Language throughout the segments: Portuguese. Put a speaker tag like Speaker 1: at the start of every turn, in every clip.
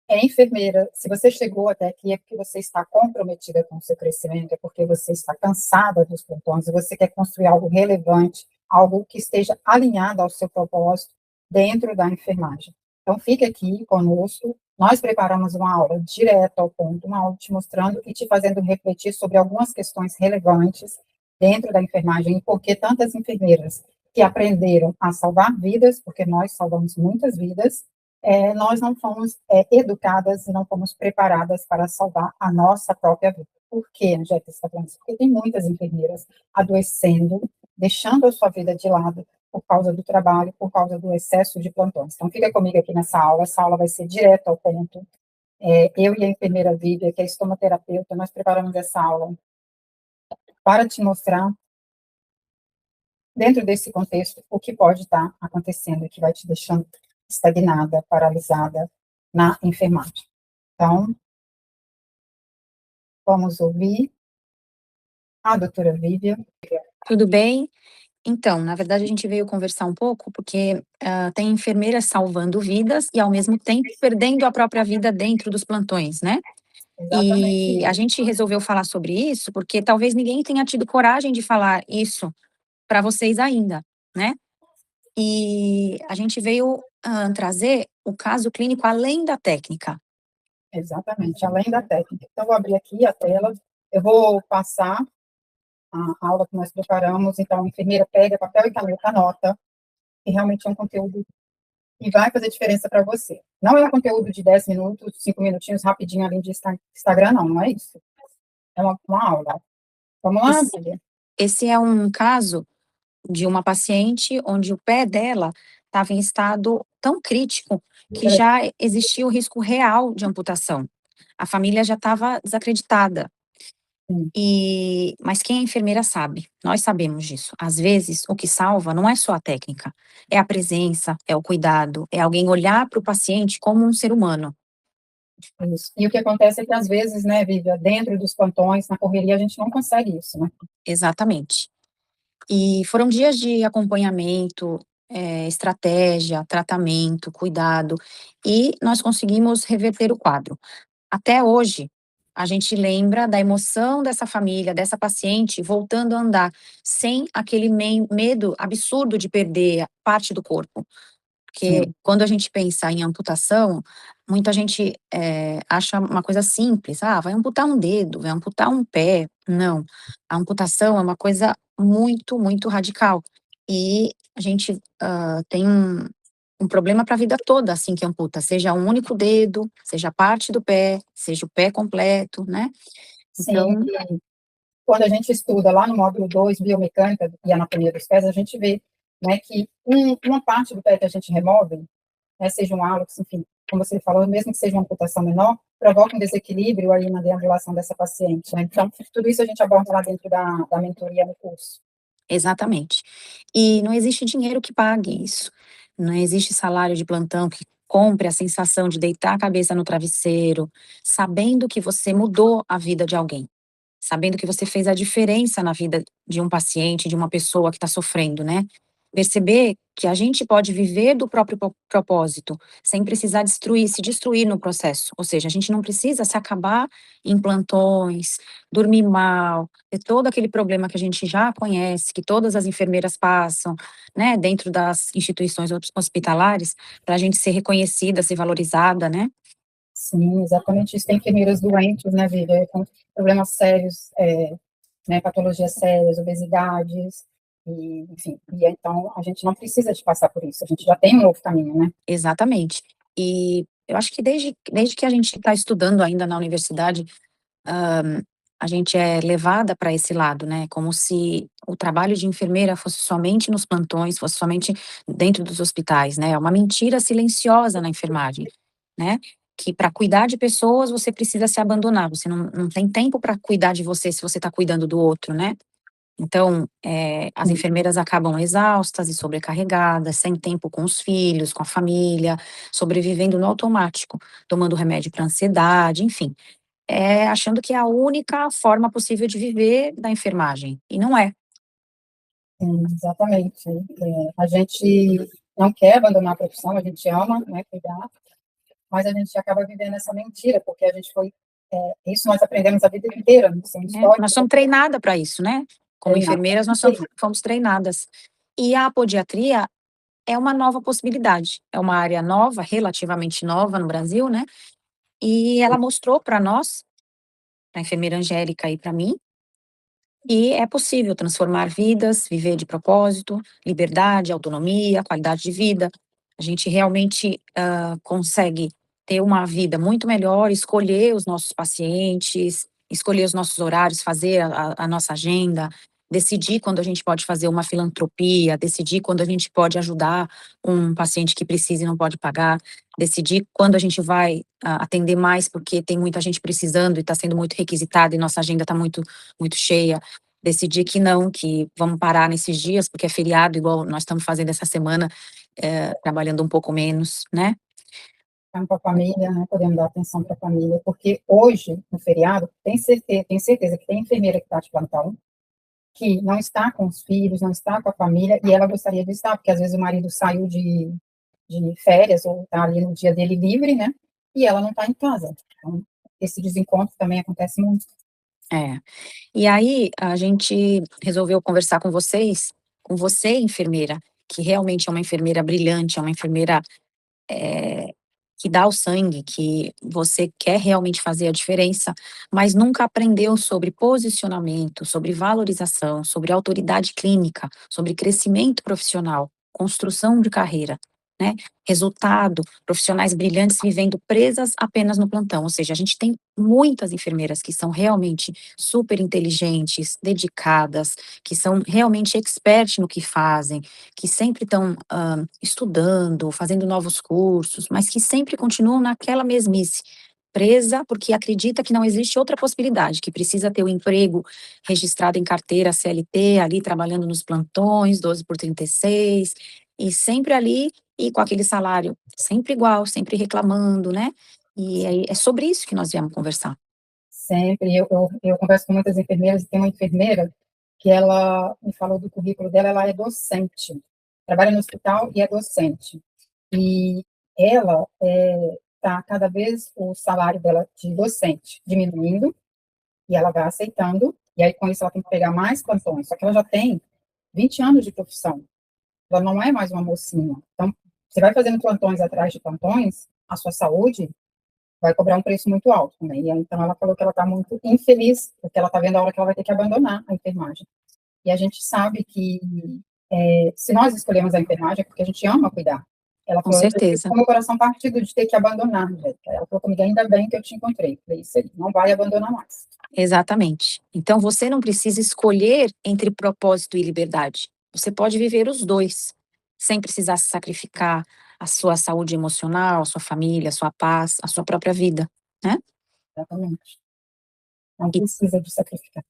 Speaker 1: É enfermeira, se você chegou até aqui é porque você está comprometida com o seu crescimento, é porque você está cansada dos plantões e você quer construir algo relevante, algo que esteja alinhado ao seu propósito dentro da enfermagem. Então, fique aqui conosco. Nós preparamos uma aula direta ao ponto, uma aula te mostrando e te fazendo refletir sobre algumas questões relevantes dentro da enfermagem e por que tantas enfermeiras que aprenderam a salvar vidas, porque nós salvamos muitas vidas, nós não fomos educadas e não fomos preparadas para salvar a nossa própria vida. Por que, Angélica, está falando isso? Porque tem muitas enfermeiras adoecendo, deixando a sua vida de lado por causa do trabalho, por causa do excesso de plantões. Então, fica comigo aqui nessa aula. Essa aula vai ser direto ao ponto. Eu e a enfermeira Vívia, que é estomaterapeuta, nós preparamos essa aula para te mostrar, dentro desse contexto, o que pode estar acontecendo e que vai te deixando estagnada, paralisada na enfermagem. Então, vamos ouvir a doutora Vívia.
Speaker 2: Tudo bem? Então, na verdade, a gente veio conversar um pouco porque tem enfermeiras salvando vidas e, ao mesmo tempo, perdendo a própria vida dentro dos plantões, né?
Speaker 1: Exatamente
Speaker 2: E a
Speaker 1: isso.
Speaker 2: gente resolveu falar sobre isso porque talvez ninguém tenha tido coragem de falar isso para vocês ainda, né? E a gente veio trazer o caso clínico além da técnica.
Speaker 1: Exatamente, além da técnica. Então, vou abrir aqui a tela, eu vou passar a aula que nós preparamos, então, a enfermeira pega papel e caneta, anota, que realmente é um conteúdo que vai fazer diferença para você. Não é um conteúdo de 10 minutos, 5 minutinhos, rapidinho, além de Instagram, não, não é isso. É uma aula. Vamos lá,
Speaker 2: Esse,
Speaker 1: Bíblia?
Speaker 2: esse é um caso de uma paciente onde o pé dela estava em estado tão crítico que já existia o risco real de amputação. A família já estava desacreditada.
Speaker 1: Sim,
Speaker 2: Mas quem é enfermeira sabe, nós sabemos disso. Às vezes, o que salva não é só a técnica, é a presença, é o cuidado, é alguém olhar para o paciente como um ser humano.
Speaker 1: isso. E o que acontece é que, às vezes, né, Bíblia, dentro dos plantões, na correria, a gente não consegue isso, né?
Speaker 2: Exatamente. E foram dias de acompanhamento, estratégia, tratamento, cuidado, e nós conseguimos reverter o quadro. Até hoje, a gente lembra da emoção dessa família, dessa paciente voltando a andar, sem aquele medo absurdo de perder parte do corpo. Porque
Speaker 1: Sim,
Speaker 2: quando a gente pensa em amputação, muita gente acha uma coisa simples, vai amputar um dedo, vai amputar um pé. Não, a amputação é uma coisa muito, muito radical. E a gente tem um problema para a vida toda, assim que amputa, seja um único dedo, seja parte do pé, seja o pé completo, né?
Speaker 1: sim.
Speaker 2: Então,
Speaker 1: E quando a gente estuda lá no módulo 2 biomecânica e anatomia dos pés, a gente vê, né, que uma parte do pé que a gente remove, né, seja um hálux, enfim, como você falou, mesmo que seja uma amputação menor, provoca um desequilíbrio aí na deambulação dessa paciente, né? Então, tudo isso a gente aborda lá dentro da mentoria no curso.
Speaker 2: exatamente. E não existe dinheiro que pague isso. Não existe salário de plantão que compre a sensação de deitar a cabeça no travesseiro, sabendo que você mudou a vida de alguém, sabendo que você fez a diferença na vida de um paciente, de uma pessoa que está sofrendo, né? Perceber que a gente pode viver do próprio propósito, sem precisar se destruir no processo. Ou seja, a gente não precisa se acabar em plantões, dormir mal, ter todo aquele problema que a gente já conhece, que todas as enfermeiras passam, né, dentro das instituições hospitalares, para a gente ser reconhecida, ser valorizada, né?
Speaker 1: Sim, exatamente isso. Tem enfermeiras doentes, né, Vivian, com problemas sérios, né, patologias sérias, obesidades, e, enfim, e então a gente não precisa de passar por isso, a gente já tem um novo caminho, né?
Speaker 2: Exatamente. E eu acho que desde que a gente está estudando ainda na universidade, a gente é levada para esse lado, né? Como se o trabalho de enfermeira fosse somente nos plantões, fosse somente dentro dos hospitais, né? É uma mentira silenciosa na enfermagem, né? Que para cuidar de pessoas você precisa se abandonar, você não tem tempo para cuidar de você se você está cuidando do outro, né? Então, as
Speaker 1: Sim,
Speaker 2: enfermeiras acabam exaustas e sobrecarregadas, sem tempo com os filhos, com a família, sobrevivendo no automático, tomando remédio para ansiedade, enfim, achando que é a única forma possível de viver da enfermagem, e não é.
Speaker 1: sim, exatamente. A gente não quer abandonar a profissão, a gente ama, né, cuidar, mas a gente acaba vivendo essa mentira, porque a gente foi, isso nós aprendemos a vida inteira, no ensino histórico.
Speaker 2: Nós somos treinadas para isso, né? Como enfermeiras, nós fomos treinadas. E a podiatria é uma nova possibilidade, é uma área nova, relativamente nova no Brasil, né? E ela mostrou para nós, para a enfermeira Angélica e para mim, que é possível transformar vidas, viver de propósito, liberdade, autonomia, qualidade de vida. A gente realmente consegue ter uma vida muito melhor, escolher os nossos pacientes, escolher os nossos horários, fazer a nossa agenda, decidir quando a gente pode fazer uma filantropia, decidir quando a gente pode ajudar um paciente que precisa e não pode pagar, decidir quando a gente vai atender mais, porque tem muita gente precisando e está sendo muito requisitada e nossa agenda está muito cheia. Decidir que não, que vamos parar nesses dias, porque é feriado, igual nós estamos fazendo essa semana, trabalhando um pouco menos, né?
Speaker 1: Para a família, né? Podemos dar atenção para a família, porque hoje, no feriado, tem certeza que tem enfermeira que está de plantão, que não está com os filhos, não está com a família, e ela gostaria de estar, porque às vezes o marido saiu de férias, ou está ali no dia dele livre, né? E ela não está em casa. Então, esse desencontro também acontece muito.
Speaker 2: E aí, a gente resolveu conversar com vocês, com você, enfermeira, que realmente é uma enfermeira brilhante, é uma enfermeira que dá o sangue, que você quer realmente fazer a diferença, mas nunca aprendeu sobre posicionamento, sobre valorização, sobre autoridade clínica, sobre crescimento profissional, construção de carreira, né? Resultado, profissionais brilhantes vivendo presas apenas no plantão. Ou seja, a gente tem muitas enfermeiras que são realmente super inteligentes, dedicadas, que são realmente expert no que fazem, que sempre estão estudando, fazendo novos cursos, mas que sempre continuam naquela mesmice, presa porque acredita que não existe outra possibilidade, que precisa ter o emprego registrado em carteira CLT, ali trabalhando nos plantões, 12 por 36, e sempre ali, e com aquele salário sempre igual, sempre reclamando, né? E é sobre isso que nós viemos conversar.
Speaker 1: Sempre, eu converso com muitas enfermeiras, e tem uma enfermeira que ela me falou do currículo dela, ela é docente, trabalha no hospital e é docente. E ela está cada vez o salário dela de docente diminuindo, e ela vai aceitando, e aí com isso ela tem que pegar mais plantões, só que ela já tem 20 anos de profissão, ela não é mais uma mocinha. Então, você vai fazendo plantões atrás de plantões, a sua saúde vai cobrar um preço muito alto também. E aí, então, ela falou que ela está muito infeliz, porque ela está vendo a hora que ela vai ter que abandonar a enfermagem. E a gente sabe que se nós escolhemos a enfermagem é porque a gente ama cuidar. Ela
Speaker 2: Com
Speaker 1: falou,
Speaker 2: certeza.
Speaker 1: com o meu coração partido de ter que abandonar, Angélica. Ela falou comigo, ainda bem que eu te encontrei. Falei, isso aí, não vai abandonar mais.
Speaker 2: Exatamente. Então você não precisa escolher entre propósito e liberdade. Você pode viver os dois, sem precisar se sacrificar a sua saúde emocional, a sua família, a sua paz, a sua própria vida, né?
Speaker 1: Exatamente. Não
Speaker 2: E,
Speaker 1: precisa de sacrificar.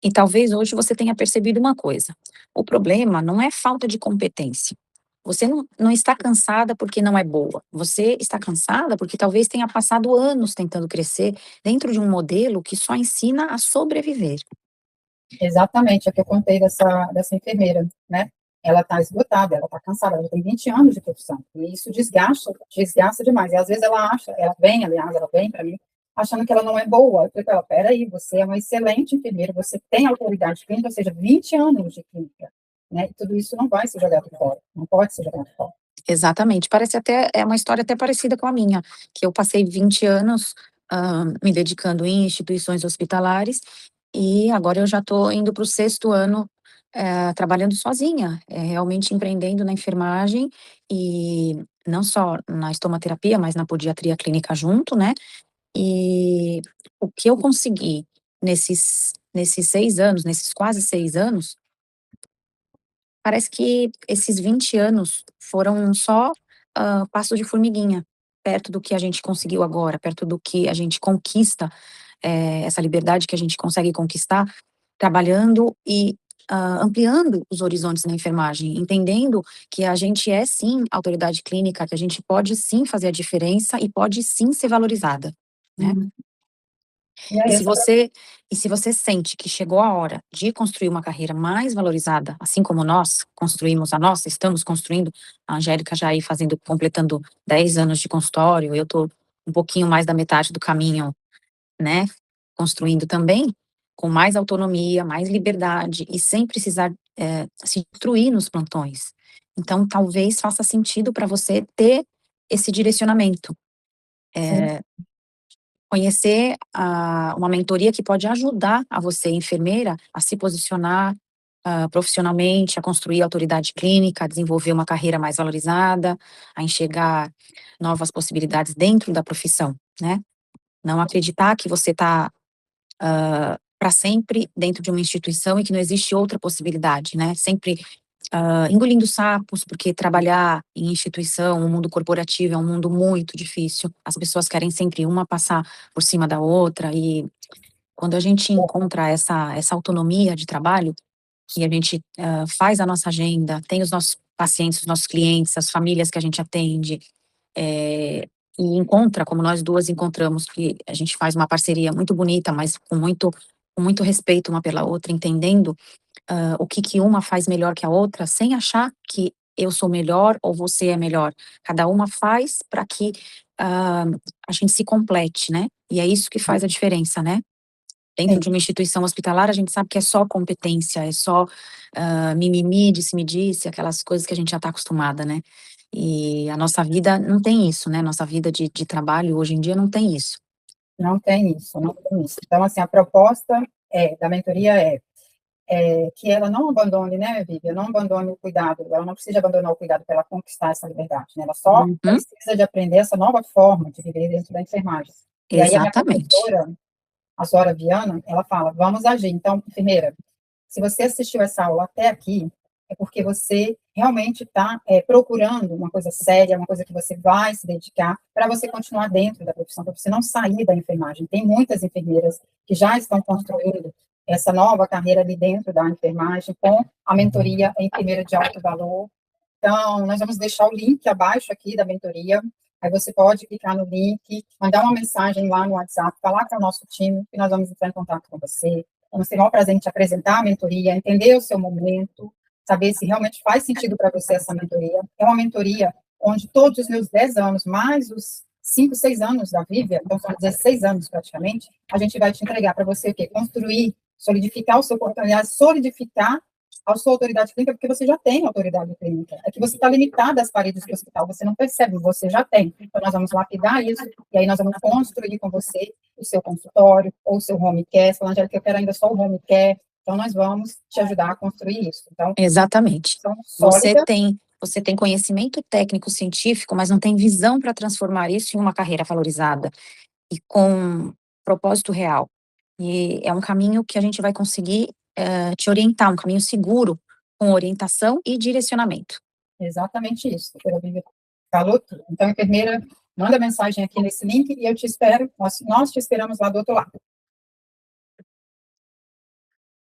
Speaker 2: e talvez hoje você tenha percebido uma coisa: o problema não é falta de competência. Você não está cansada porque não é boa. Você está cansada porque talvez tenha passado anos tentando crescer dentro de um modelo que só ensina a sobreviver.
Speaker 1: Exatamente, é o que eu contei dessa enfermeira, né? Ela está esgotada, ela está cansada, ela tem 20 anos de profissão, e isso desgasta demais. E às vezes ela vem para mim, achando que ela não é boa. Eu falei para ela, peraí, você é uma excelente enfermeira, você tem autoridade clínica, ou seja, 20 anos de clínica, né? E tudo isso não vai ser jogado fora, não pode ser jogado fora.
Speaker 2: Exatamente, parece até, é uma história até parecida com a minha, que eu passei 20 anos me dedicando em instituições hospitalares e agora eu já estou indo para o 6º ano trabalhando sozinha, realmente empreendendo na enfermagem e não só na estomaterapia, mas na podiatria clínica junto, né? E o que eu consegui nesses 6 anos, nesses quase 6 anos, parece que esses 20 anos foram só passo de formiguinha, perto do que a gente conseguiu agora, perto do que a gente conquista, essa liberdade que a gente consegue conquistar trabalhando e ampliando os horizontes na enfermagem, entendendo que a gente é sim autoridade clínica, que a gente pode sim fazer a diferença e pode sim ser valorizada, né?
Speaker 1: E aí,
Speaker 2: E se você sente que chegou a hora de construir uma carreira mais valorizada, assim como nós construímos a nossa, estamos construindo, a Angélica já aí completando 10 anos de consultório, eu estou um pouquinho mais da metade do caminho, né, construindo também, com mais autonomia, mais liberdade e sem precisar, se destruir nos plantões. Então talvez faça sentido para você ter esse direcionamento.
Speaker 1: Sim,
Speaker 2: Conhecer uma mentoria que pode ajudar a você, enfermeira, a se posicionar, profissionalmente, a construir autoridade clínica, a desenvolver uma carreira mais valorizada, a enxergar novas possibilidades dentro da profissão, né. Não acreditar que você está para sempre dentro de uma instituição e que não existe outra possibilidade, né, sempre, engolindo sapos, porque trabalhar em instituição, o mundo corporativo é um mundo muito difícil, as pessoas querem sempre uma passar por cima da outra e quando a gente encontra essa autonomia de trabalho, e a gente, faz a nossa agenda, tem os nossos pacientes, os nossos clientes, as famílias que a gente atende, e encontra, como nós duas encontramos, que a gente faz uma parceria muito bonita, mas com muito respeito uma pela outra, entendendo, o que que uma faz melhor que a outra, sem achar que eu sou melhor ou você é melhor. Cada uma faz para que, hã, a gente se complete, né. E é isso que faz a diferença, né. Dentro
Speaker 1: sim.
Speaker 2: de uma instituição hospitalar, a gente sabe que é só competência, é só, mimimi, disse-me-disse, aquelas coisas que a gente já está acostumada, né. E a nossa vida não tem isso, né, nossa vida de trabalho hoje em dia não tem isso.
Speaker 1: Não tem isso, não tem isso. Então, assim, a proposta da mentoria que ela não abandone, né, Vivian, não abandone o cuidado, ela não precisa abandonar o cuidado para ela conquistar essa liberdade, né, ela só
Speaker 2: Uhum,
Speaker 1: precisa de aprender essa nova forma de viver dentro da enfermagem. E aí a minha
Speaker 2: exatamente.
Speaker 1: professora, a Zora Viana, ela fala, vamos agir. Então, enfermeira, se você assistiu essa aula até aqui, é porque você realmente está procurando uma coisa séria, uma coisa que você vai se dedicar para você continuar dentro da profissão, para você não sair da enfermagem. Tem muitas enfermeiras que já estão construindo essa nova carreira ali dentro da enfermagem, com a mentoria enfermeira de alto valor. Então, nós vamos deixar o link abaixo aqui da mentoria. Aí você pode clicar no link, mandar uma mensagem lá no WhatsApp, falar com o nosso time, que nós vamos entrar em contato com você. Vamos ter o maior prazer em te apresentar a mentoria, entender o seu momento, saber se realmente faz sentido para você essa mentoria. É uma mentoria onde todos os meus 10 anos, mais os 5, 6 anos da Vívia, então são 16 anos praticamente, a gente vai te entregar para você o quê? Construir, solidificar o seu corpo, aliás, solidificar a sua autoridade clínica, porque você já tem autoridade clínica. É que você está limitado às paredes do hospital, você não percebe, você já tem. Então, nós vamos lapidar isso, e aí nós vamos construir com você o seu consultório, ou o seu home care. Você fala, Angélica, eu quero ainda só o home care. Então, nós vamos te ajudar a construir isso. Então,
Speaker 2: Exatamente.
Speaker 1: são
Speaker 2: Você
Speaker 1: sólidas.
Speaker 2: tem você tem conhecimento técnico científico, mas não tem visão para transformar isso em uma carreira valorizada e com propósito real. E é um caminho que a gente vai conseguir, te orientar, um caminho seguro, com orientação e direcionamento.
Speaker 1: Exatamente isso, doutora Vivian. Falou tudo. Então, enfermeira, manda mensagem aqui nesse link e eu te espero, nós te esperamos lá do outro lado.